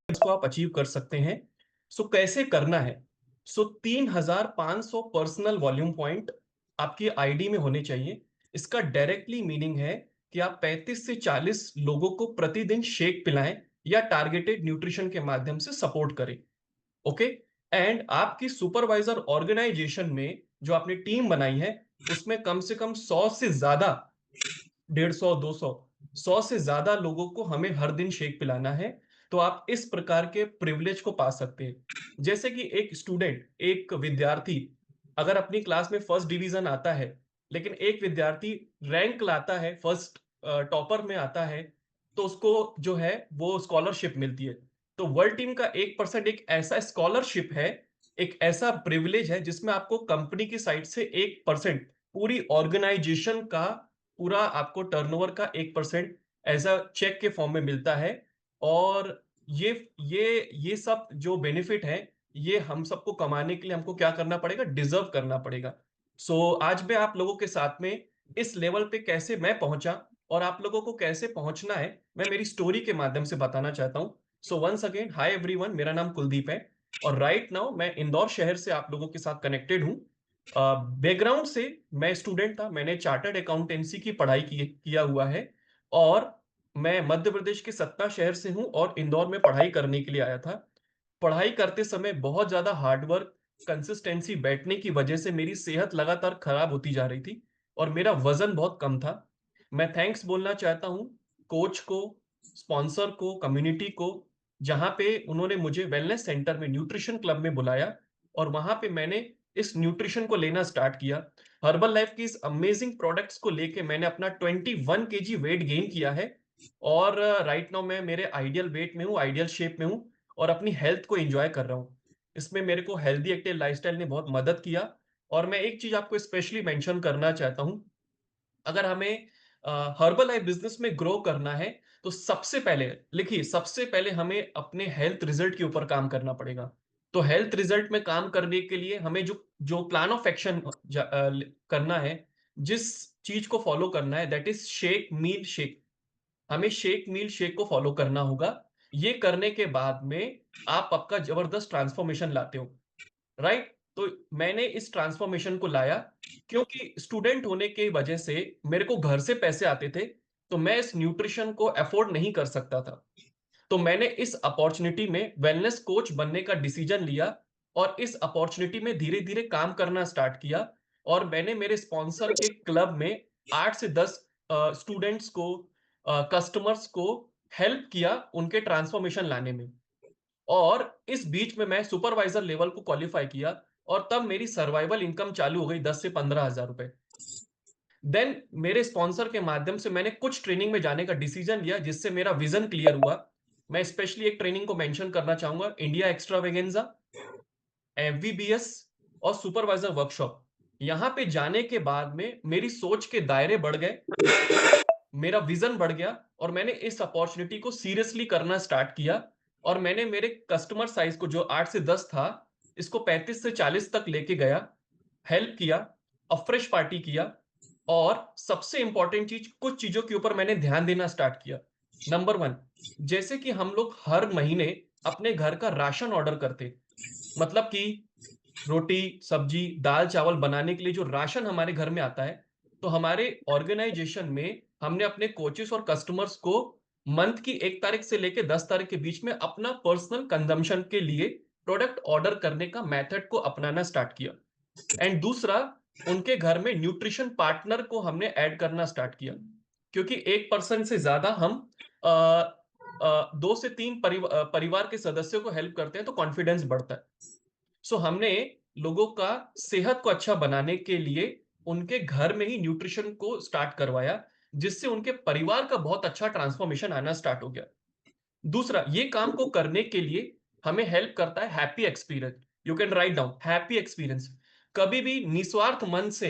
इसको आप अचीव कर सकते हैं। सो कैसे करना है? सो 3,500 पर्सनल वॉल्यूम पॉइंट आपकी आईडी में होने चाहिए। इसका डायरेक्टली मीनिंग है कि आप 35 से 40 लोगों को प्रतिदिन शेक पिलाएं या टारगेटेड न्यूट्रिशन के माध्यम से सपोर्ट करें। ओके। एंड आपकी सुपरवाइजर ऑर्गेनाइजेशन में जो आपने टीम बनाई है, उसमें कम से कम 100 से ज्यादा, 150, 200, 100 से ज्यादा लोगों को हमें हर दिन शेक पिलाना है। तो आप इस प्रकार के प्रिविलेज को पा सकते हैं। जैसे कि एक स्टूडेंट, एक विद्यार्थी अगर अपनी क्लास में फर्स्ट डिवीजन आता है, लेकिन एक विद्यार्थी रैंक लाता है, फर्स्ट टॉपर में आता है, तो उसको जो है वो स्कॉलरशिप मिलती है। तो वर्ल्ड टीम का 1% एक ऐसा स्कॉलरशिप है, एक ऐसा प्रिविलेज है जिसमें आपको कंपनी की साइड से 1% पूरी ऑर्गेनाइजेशन का पूरा आपको टर्नओवर का 1% एज अ चेक के फॉर्म में मिलता है। और ये ये सब जो बेनिफिट है, ये हम सबको कमाने के लिए हमको क्या करना पड़ेगा? डिजर्व करना पड़ेगा। सो आज मैं आप लोगों के साथ में इस लेवल पे कैसे मैं पहुंचा और आप लोगों को कैसे पहुंचना है, मैं मेरी स्टोरी के माध्यम से बताना चाहता हूं। So once again, hi everyone, मेरा नाम कुलदीप है और राइट नाउ मैं इंदौर शहर से आप लोगों के साथ कनेक्टेड हूं। बैकग्राउंड से मैं स्टूडेंट था, मैंने चार्टर्ड अकाउंटेंसी की पढ़ाई किया हुआ है। और मैं मध्य प्रदेश के सतना शहर से हूं और इंदौर में पढ़ाई करने के लिए आया था। पढ़ाई करते समय बहुत ज्यादा हार्डवर्क, कंसिस्टेंसी बैठने की वजह से मेरी सेहत लगातार खराब होती जा रही थी और मेरा वजन बहुत कम था। मैं थैंक्स बोलना चाहता हूं कोच को, स्पॉन्सर को, कम्युनिटी को, जहां पे उन्होंने मुझे वेलनेस सेंटर में न्यूट्रिशन क्लब में बुलाया और वहां पे मैंने इस न्यूट्रिशन को लेना स्टार्ट किया। हर्बल लाइफ की इस अमेजिंग प्रोडक्ट्स को लेके मैंने अपना 21 केजी वेट गेन किया है। और राइट नाउ मैं मेरे आइडियल वेट में हूँ, आइडियल शेप में हूँ और अपनी हेल्थ को एंजॉय कर रहा हूँ। इसमें मेरे को हेल्दी एक्टिव लाइफस्टाइल ने बहुत मदद किया। और मैं एक चीज आपको स्पेशली मेंशन करना चाहता हूँ, अगर हमें हर्बल लाइफ बिजनेस में ग्रो करना है, तो सबसे पहले, लिखिए, सबसे पहले हमें अपने हेल्थ रिजल्ट के ऊपर काम करना पड़ेगा। तो हेल्थ रिजल्ट में काम करने के लिए हमें जो जो प्लान ऑफ एक्शन करना है, जिस चीज को फॉलो करना है, that is shake meal shake. हमें शेक मील शेक को फॉलो करना होगा। ये करने के बाद में आप आपका जबरदस्त ट्रांसफॉर्मेशन लाते हो, राइट? तो मैंने इस ट्रांसफॉर्मेशन को लाया क्योंकि स्टूडेंट होने की वजह से मेरे को घर से पैसे आते थे, तो मैं इस न्यूट्रिशन को अफोर्ड नहीं कर सकता था। तो मैंने इस अपॉर्चुनिटी में वेलनेस कोच बनने का डिसीजन लिया और इस अपॉर्चुनिटी में धीरे धीरे काम करना स्टार्ट किया। और मैंने मेरे स्पॉन्सर के क्लब में 8 से 10 स्टूडेंट्स को, कस्टमर्स को हेल्प किया उनके ट्रांसफॉर्मेशन लाने में। और इस बीच में मैं सुपरवाइजर लेवल को क्वालिफाई किया और तब मेरी सर्वाइवल इनकम चालू हो गई 10 से 15 हजार रुपए। देन मेरे स्पॉन्सर के माध्यम से मैंने कुछ ट्रेनिंग में जाने का डिसीजन लिया जिससे मेरा विजन क्लियर हुआ। मैं स्पेशली एक ट्रेनिंग को मेंशन करना चाहूंगा, इंडिया एक्स्ट्रावेगेंजा, एमवीबीएस और सुपरवाइजर वर्कशॉप। यहां पे जाने के बाद में मेरी सोच के दायरे बढ़ गए, मेरा विजन बढ़ गया और मैंने इस अपॉर्चुनिटी को सीरियसली करना स्टार्ट किया। और मैंने मेरे कस्टमर साइज को, जो 8 से 10 था, इसको 35 से 40 तक लेके गया, हेल्प किया, अफ्रेश पार्टी किया। और सबसे इंपॉर्टेंट चीज, कुछ चीजों के ऊपर मैंने ध्यान देना स्टार्ट किया। नंबर वन, जैसे कि हम लोग हर महीने अपने घर का राशन ऑर्डर करते, मतलब कि रोटी, सब्जी, दाल, चावल बनाने के लिए जो राशन हमारे घर में आता है, तो हमारे ऑर्गेनाइजेशन में हमने अपने कोचेस और कस्टमर्स को मंथ की 1 तारीख से लेकर 10 तारीख के बीच में अपना पर्सनल कंजम्पशन के लिए प्रोडक्ट ऑर्डर करने का मेथड को अपनाना स्टार्ट किया। एंड दूसरा, उनके घर में न्यूट्रिशन पार्टनर को हमने ऐड करना स्टार्ट किया, क्योंकि 1% से ज्यादा हम 2 से 3 परिवार के सदस्यों को हेल्प करते हैं तो कॉन्फिडेंस बढ़ता है। सो हमने लोगों का सेहत को अच्छा बनाने के लिए उनके घर में ही न्यूट्रिशन को स्टार्ट करवाया, जिससे उनके परिवार का बहुत अच्छा ट्रांसफॉर्मेशन आना स्टार्ट हो गया। दूसरा, ये काम को करने के लिए हमें हेल्प करता है happy experience. You can write down happy experience. कभी भी निस्वार्थ मन से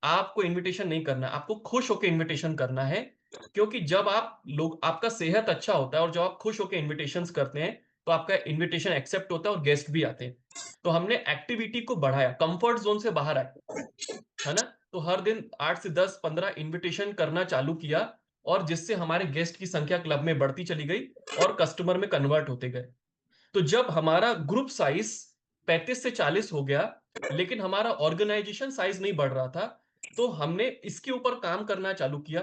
आपको इनविटेशन नहीं करना, आपको खुश होकर इनविटेशन करना है। क्योंकि जब आप लोग, आपका सेहत अच्छा होता है और जब आप खुश होकर इनविटेशंस करते हैं, तो आपका इनविटेशन एक्सेप्ट होता है और गेस्ट भी आते हैं। तो हमने एक्टिविटी को बढ़ाया, कंफर्ट जोन से बाहर आए, है ना? तो हर दिन 8 से 10, 15 इनविटेशन करना चालू किया। और जिससे हमारे गेस्ट की संख्या क्लब में बढ़ती चली गई और कस्टमर में कन्वर्ट होते गए। तो जब हमारा ग्रुप साइज 35 से 40 हो गया, लेकिन हमारा ऑर्गेनाइजेशन साइज नहीं बढ़ रहा था, तो हमने इसके ऊपर काम करना चालू किया।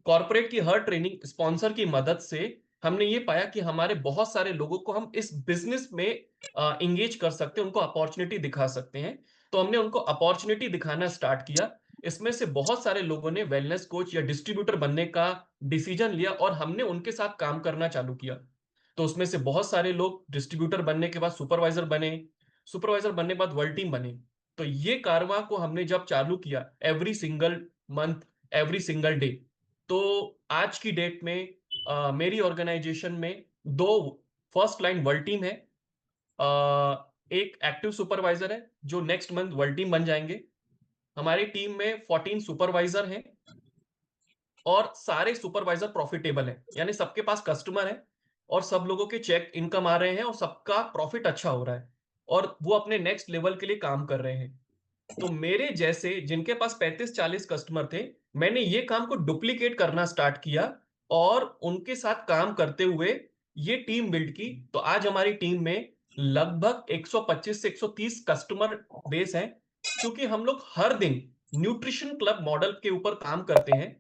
कॉर्पोरेट की हर ट्रेनिंग स्पॉन्सर की मदद से हमने ये पाया कि हमारे बहुत सारे लोगों को हम इस बिजनेस में इंगेज कर सकते हैं, उनको अपॉर्चुनिटी दिखा सकते हैं। तो हमने उनको अपॉर्चुनिटी दिखाना स्टार्ट किया। इसमें से बहुत सारे लोगों ने वेलनेस कोच या डिस्ट्रीब्यूटर बनने का डिसीजन लिया और हमने उनके साथ काम करना चालू किया। तो उसमें से बहुत सारे लोग डिस्ट्रीब्यूटर बनने के बाद सुपरवाइजर बने, सुपरवाइजर बनने के बाद वर्ल्ड टीम बने। तो ये कारवां को हमने जब चालू किया, every single month, every single day, तो आज की डेट में मेरी ऑर्गेनाइजेशन में दो फर्स्ट लाइन वर्ल्ड टीम है, एक एक्टिव सुपरवाइजर है जो नेक्स्ट मंथ वर्ल्ड टीम बन जाएंगे। हमारी टीम में 14 सुपरवाइजर हैं और सारे सुपरवाइजर प्रॉफिटेबल हैं, यानी सबके पास कस्टमर है और सब लोगों के चेक इनकम आ रहे हैं और सबका प्रॉफिट अच्छा हो रहा है और वो अपने नेक्स्ट लेवल के लिए काम कर रहे हैं। तो मेरे जैसे जिनके पास 35-40 कस्टमर थे, मैंने ये काम को डुप्लीकेट करना स्टार्ट किया और उनके साथ काम करते हुए ये टीम बिल्ड की। तो आज हमारी टीम में लगभग 125 से 130 कस्टमर बेस है, क्योंकि हम लोग हर दिन न्यूट्रिशन क्लब मॉडल के ऊपर काम करते हैं।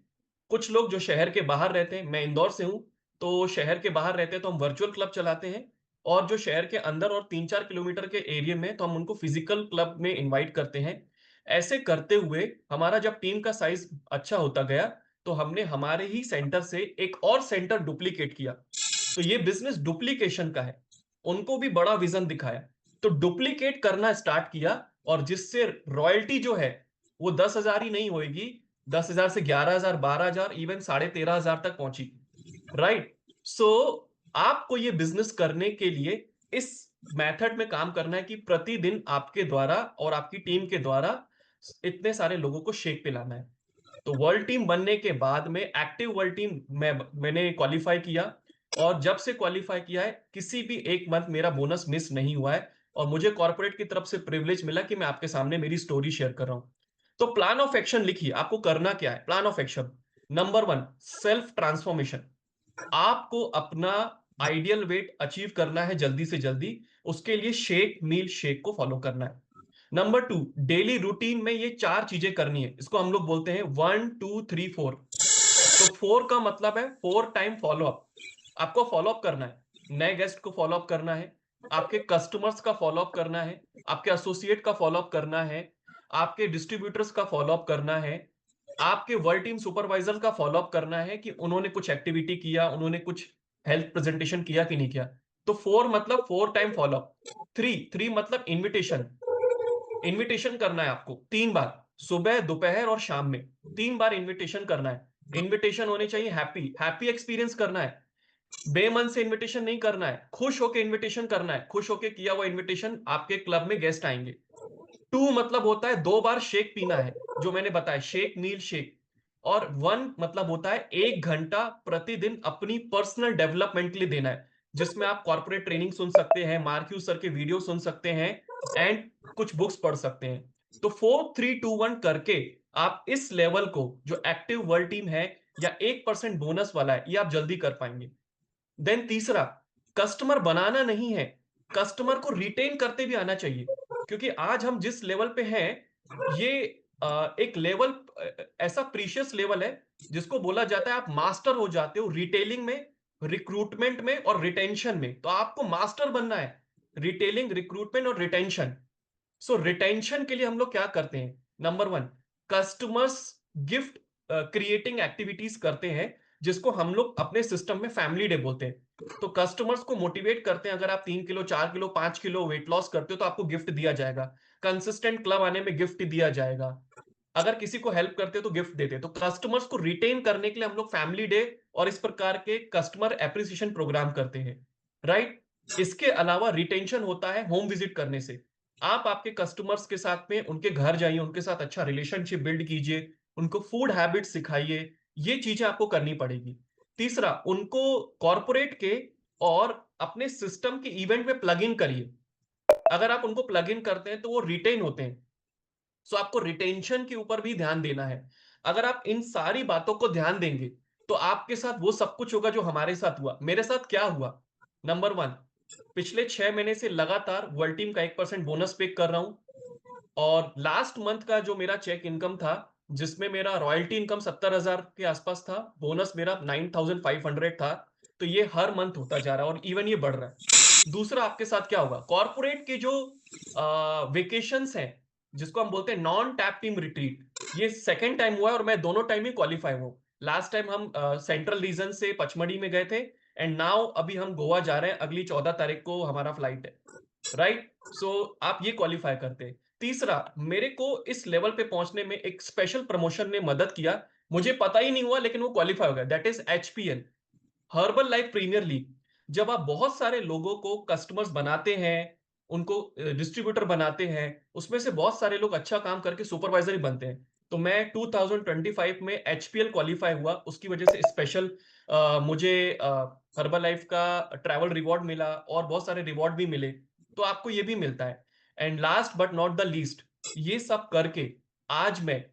कुछ लोग जो शहर के बाहर रहते हैं, मैं इंदौर से हूं, तो शहर के बाहर रहते हैं तो हम वर्चुअल क्लब चलाते हैं, और जो शहर के अंदर और 3-4 किलोमीटर के एरिया में, तो हम उनको फिजिकल क्लब में इनवाइट करते हैं। ऐसे करते हुए हमारा जब टीम का साइज अच्छा होता गया, तो हमने हमारे ही सेंटर से एक और सेंटर डुप्लीकेट किया। तो ये बिजनेस डुप्लीकेशन का है, उनको भी बड़ा विजन दिखाया, तो डुप्लीकेट करना स्टार्ट किया, और जिससे रॉयल्टी जो है वो 10,000 ही नहीं होगी, 10,000 से 11,000, 12,000, इवन 13,500 तक पहुंची। राइट। सो आपको ये बिजनेस करने के लिए इस मेथड में काम करना है कि प्रतिदिन आपके द्वारा और आपकी टीम के द्वारा इतने सारे लोगों को शेक पिलाना है। तो वर्ल्ड टीम बनने के बाद में एक्टिव वर्ल्ड टीम मैंने क्वालिफाई किया, और जब से क्वालिफाई किया है किसी भी एक मंथ मेरा बोनस मिस नहीं हुआ है, और मुझे कॉर्पोरेट की तरफ से प्रिविलेज मिला कि मैं आपके सामने मेरी स्टोरी शेयर कर रहा हूं। तो प्लान ऑफ एक्शन लिखिए, आपको करना क्या है। Plan of action number 1, self transformation. आपको अपना आइडियल वेट अचीव करना है जल्दी से जल्दी, उसके लिए शेक मील शेक को फॉलो करना है। नंबर 2, डेली रूटीन में ये 4 चीजें करनी है, इसको हम लोग बोलते हैं 1 2 3 4। तो 4 का मतलब है 4 टाइम फॉलोअप। आपको फॉलोअप करना है, नए गेस्ट को फॉलोअप करना है, आपके कस्टमर्स का फॉलोअप करना है, आपके एसोसिएट का फॉलोअप करना है, आपके डिस्ट्रीब्यूटर्स का फॉलोअप करना है, आपके वर्ल्ड टीम सुपरवाइजर का फॉलोअप करना है कि उन्होंने कुछ एक्टिविटी किया, उन्होंने कुछ हेल्थ प्रेजेंटेशन किया कि नहीं किया। तो 4 मतलब 4 टाइम फॉलोअप। 3 मतलब इनविटेशन। इनविटेशन करना है आपको 3 बार, सुबह, दोपहर और शाम में 3 बार इनविटेशन करना है। इनविटेशन होने चाहिए हैप्पी, हैप्पी एक्सपीरियंस करना है। बेमन से इनविटेशन नहीं करना है, खुश होकर इनविटेशन करना है। खुश होकर किया हुआ इनविटेशन आपके क्लब में गेस्ट आएंगे। 2 मतलब होता है 2 बार शेक पीना है, जो मैंने बताया, शेक मील शेक। और 1 मतलब होता है 1 घंटा प्रतिदिन अपनी पर्सनल डेवलपमेंट के लिए देना है, जिसमें आप कॉर्पोरेट ट्रेनिंग सुन सकते हैं, मार्क्यू सर के वीडियो सुन सकते हैं, एंड कुछ बुक्स पढ़ सकते हैं। तो 4 3 2 1 करके आप इस लेवल को, जो एक्टिव वर्ल्ड टीम है या 1% बोनस वाला है, ये आप जल्दी कर पाएंगे। देन तीसरा, कस्टमर बनाना नहीं है, कस्टमर को रिटेन करते भी आना चाहिए। क्योंकि आज हम जिस लेवल पे हैं, ये एक लेवल, ऐसा प्रीशियस लेवल है जिसको बोला जाता है आप मास्टर हो जाते हो रिटेलिंग में, रिक्रूटमेंट में और रिटेंशन में। तो आपको मास्टर बनना है, रिटेलिंग, रिक्रूटमेंट और रिटेंशन। सो रिटेंशन के लिए हम लोग क्या करते हैं, number 1, customers gift creating activities करते हैं, जिसको हम लोग अपने सिस्टम में फैमिली डे बोलते हैं। तो कस्टमर्स को मोटिवेट करते हैं, अगर आप 3 kilo, 4 kilo, 5 kilo weight loss करते हो तो आपको गिफ्ट दिया जाएगा, कंसिस्टेंट क्लब आने में गिफ्ट दिया जाएगा, अगर किसी को हेल्प करते हो तो गिफ्ट देते हैं। तो कस्टमर्स को रिटेन करने के लिए हम लोग फैमिली डे और इस प्रकार के कस्टमर एप्रिसिएशन प्रोग्राम करते हैं। राइट। इसके अलावा रिटेंशन होता है होम विजिट करने से। आप आपके कस्टमर्स के साथ में उनके घर जाइए, उनके साथ अच्छा रिलेशनशिप बिल्ड कीजिए, उनको फूड हैबिट सिखाइए, ये चीजें आपको करनी पड़ेगी। तीसरा, उनको कॉर्पोरेट के और अपने सिस्टम के इवेंट में प्लग इन करिए। अगर आप उनको प्लग इन करते हैं तो वो रिटेन होते हैं। सो आपको रिटेंशन के ऊपर भी ध्यान देना है। अगर आप इन सारी बातों को ध्यान देंगे, तो आपके साथ वो सब कुछ होगा जो हमारे साथ हुआ। मेरे साथ क्या हुआ? नंबर 1, पिछले 6 महीने से लगातार वर्ल्ड टीम का 1% बोनस पे कर रहा हूँ और लास्ट मंथ का जो मेरा चेक इनकम था, जिसमें मेरा रॉयल्टी इनकम 70,000 के आसपास था, बोनस मेरा 9,500 था, तो ये हर मंथ होता जा रहा है और इवन ये बढ़ रहा है। दूसरा आपके साथ क्या होगा? कॉर्पोरेट के जो वेकेशंस हैं, जिसको हम बोलते हैं नॉन टैप टीम रिट्रीट, ये सेकंड टाइम हुआ है और मैं दोनों टाइम ही क्वालीफाई हुआ हूँ। लास्ट टाइम हम सेंट्रल रीजन से पचमढ़ी में गए थे एंड नाउ अभी हम गोवा जा रहे हैं, अगली 14 तारीख को हमारा फ्लाइट है। राइट? सो आप ये क्वालीफाई करते हैं। तीसरा, मेरे को इस लेवल पे पहुंचने में एक स्पेशल प्रमोशन ने मदद किया। मुझे पता ही नहीं हुआ लेकिन वो क्वालीफाई हो गया। That is HPL, herbal life premier league. जब आप बहुत सारे लोगों को कस्टमर्स बनाते हैं, उनको डिस्ट्रीब्यूटर बनाते हैं, उसमें से बहुत सारे लोग अच्छा काम करके सुपरवाइजर ही बनते हैं। तो मैं 2025 में एचपीएल क्वालीफाई हुआ, उसकी वजह से स्पेशल मुझे हर्बल लाइफ का ट्रैवल रिवॉर्ड मिला और बहुत सारे रिवॉर्ड भी मिले। तो आपको ये भी मिलता है। And last but not the least, ये सब करके आज मैं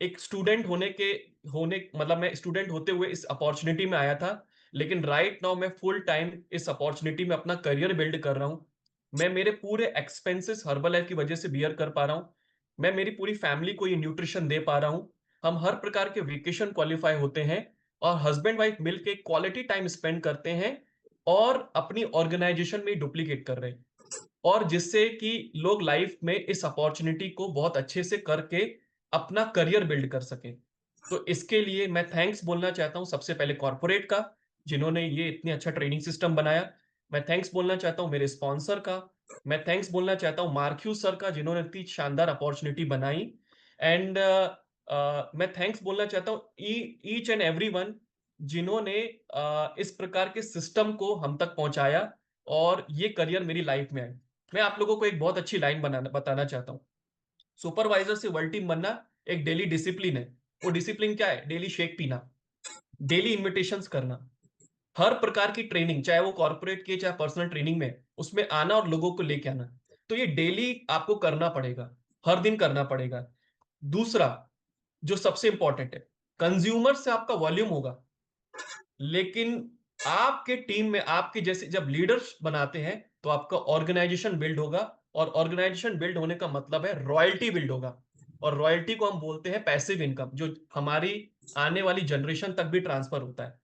एक स्टूडेंट होने मतलब मैं स्टूडेंट होते हुए इस अपॉर्चुनिटी में आया था, लेकिन राइट नाउ मैं फुल टाइम इस अपॉर्चुनिटी में अपना करियर बिल्ड कर रहा हूं। मैं मेरे पूरे एक्सपेंसेस हर्बल लाइफ की वजह से बियर कर पा रहा हूं। मैं मेरी पूरी फैमिली को ये न्यूट्रिशन दे पा रहा हूं। हम हर प्रकार के वेकेशन क्वालिफाई होते हैं और हस्बैंड वाइफ मिलके क्वालिटी टाइम स्पेंड करते हैं और अपनी ऑर्गेनाइजेशन में डुप्लीकेट कर रहे हैं, और जिससे कि लोग लाइफ में इस अपॉर्चुनिटी को बहुत अच्छे से करके अपना करियर बिल्ड कर सकें। तो इसके लिए मैं थैंक्स बोलना चाहता हूं सबसे पहले कॉर्पोरेट का, जिन्होंने ये इतनी अच्छा ट्रेनिंग सिस्टम बनाया। मैं थैंक्स बोलना चाहता हूं मेरे स्पॉन्सर का। मैं थैंक्स बोलना चाहता हूं मार्क्यू सर का, जिन्होंने इतनी शानदार अपॉर्चुनिटी बनाई। एंड मैं थैंक्स बोलना चाहता हूं ईच एंड एवरीवन, जिन्होंने इस प्रकार के सिस्टम को हम तक पहुंचाया और ये करियर मेरी लाइफ में आया। मैं आप लोगों को एक बहुत अच्छी लाइन बताना चाहता हूँ। सुपरवाइजर से वर्ल्ड टीम बनना एक डेली डिसिप्लिन है। वो डिसिप्लिन क्या है? डेली शेक पीना, डेली इन्विटेशंस करना, हर प्रकार की ट्रेनिंग, चाहे वो कॉर्पोरेट की चाहे पर्सनल ट्रेनिंग में, उसमें आना और लोगों को लेके आना। तो ये डेली आपको करना पड़ेगा, हर दिन करना पड़ेगा। दूसरा, जो सबसे इंपॉर्टेंट है, कंज्यूमर से आपका वॉल्यूम होगा, लेकिन आपके टीम में आपके जैसे जब लीडर्स बनाते हैं तो आपका ऑर्गेनाइजेशन बिल्ड होगा, और ऑर्गेनाइजेशन बिल्ड होने का मतलब है रॉयल्टी बिल्ड होगा। और रॉयल्टी को हम बोलते हैं पैसिव इनकम, जो हमारी आने वाली जनरेशन तक भी ट्रांसफर होता है।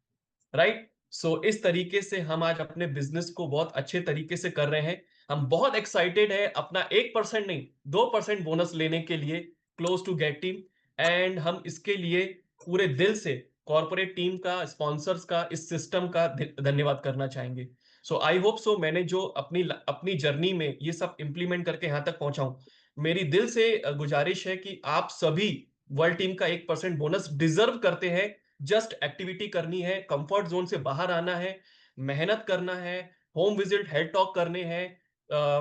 राइट? सो इस तरीके से हम आज अपने बिजनेस को बहुत अच्छे तरीके से कर रहे हैं। हम बहुत एक्साइटेड है अपना 1% नहीं 2% बोनस लेने के लिए, close to get team. And हम इसके लिए पूरे दिल से कॉर्पोरेट टीम का, स्पॉन्सर्स का, इस सिस्टम का धन्यवाद करना चाहेंगे। सो आई होप सो मैंने जो अपनी अपनी जर्नी में ये सब इंप्लीमेंट करके यहां तक पहुंचाऊं। मेरी दिल से गुजारिश है कि आप सभी वर्ल्ड टीम का 1% बोनस डिजर्व करते हैं। जस्ट एक्टिविटी करनी है, कंफर्ट जोन से बाहर आना है, मेहनत करना है, होम विजिट, हेड टॉक करने हैं,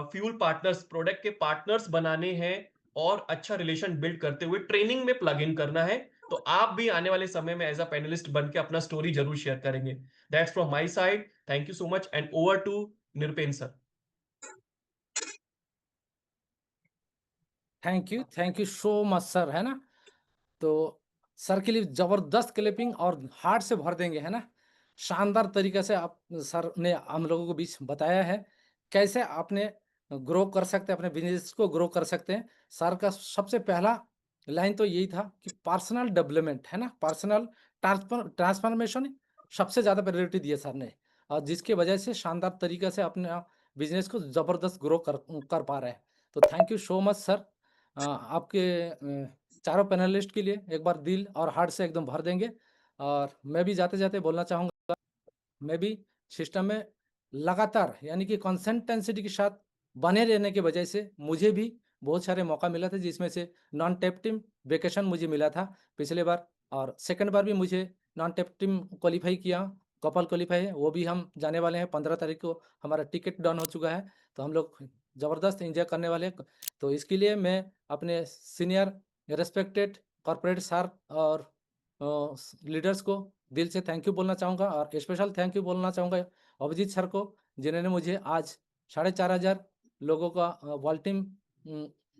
फ्यूल पार्टनर्स, प्रोडक्ट के पार्टनर्स बनाने हैं, और अच्छा रिलेशन बिल्ड करते हुए ट्रेनिंग में प्लग इन करना है। तो आप भी आने वाले समय में एज अ पैनलिस्ट बन के अपना स्टोरी जरूर शेयर करेंगे। That's from my side. Thank you so much and over to Nirpen sir. Thank you so much sir, है ना। तो सर के लिए जबरदस्त क्लिपिंग और हार्ट से भर देंगे, है ना। शानदार तरीके से आप सर ने हम लोगों को बीच बताया है कैसे आपने ग्रो कर सकते हैं, अपने बिजनेस को ग्रो कर सकते हैं। सर का सबसे पहला लाइन तो यही था कि पर्सनल डेवलपमेंट, है ना, पर्सनल ट्रांसफॉर्मेशन सबसे ज़्यादा प्रायोरिटी दिया सर ने, और जिसकी वजह से शानदार तरीके से अपने बिजनेस को ज़बरदस्त ग्रो कर पा रहे हैं। तो thank you so much sir. आपके चारों पैनलिस्ट के लिए एक बार दिल और हार्ट से एकदम भर देंगे। और मैं भी जाते-जाते बोलना चाहूँगा, मैं भी सिस्टम में लगातार यानी कि कंसिस्टेंसी के साथ बने रहने की वजह से मुझे भी बहुत सारे मौका मिला था, जिसमें से नॉन टेप टीम वेकेशन मुझे मिला था पिछले बार, और सेकंड बार भी मुझे नॉन टेप टीम क्वालीफाई किया। कपल क्वालीफाई है, वो भी हम जाने वाले हैं। 15 तारीख को हमारा टिकट डन हो चुका है, तो हम लोग ज़बरदस्त एंजॉय करने वाले हैं। तो इसके लिए मैं अपने सीनियर रिस्पेक्टेड कॉर्पोरेट सर और लीडर्स को दिल से थैंक यू बोलना चाहूँगा, और स्पेशल थैंक यू बोलना चाहूँगा अभिजीत सर को, जिन्होंने मुझे आज 4,500 लोगों का वर्ल्ड टीम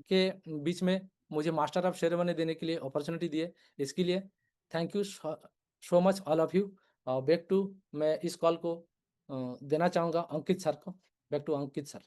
के बीच में मुझे मास्टर ऑफ सेरेमनी देने के लिए अपॉर्चुनिटी दी है। इसके लिए thank you so much all of you. Back to मैं इस कॉल को देना चाहूँगा अंकित सर को। Back to Ankit sir.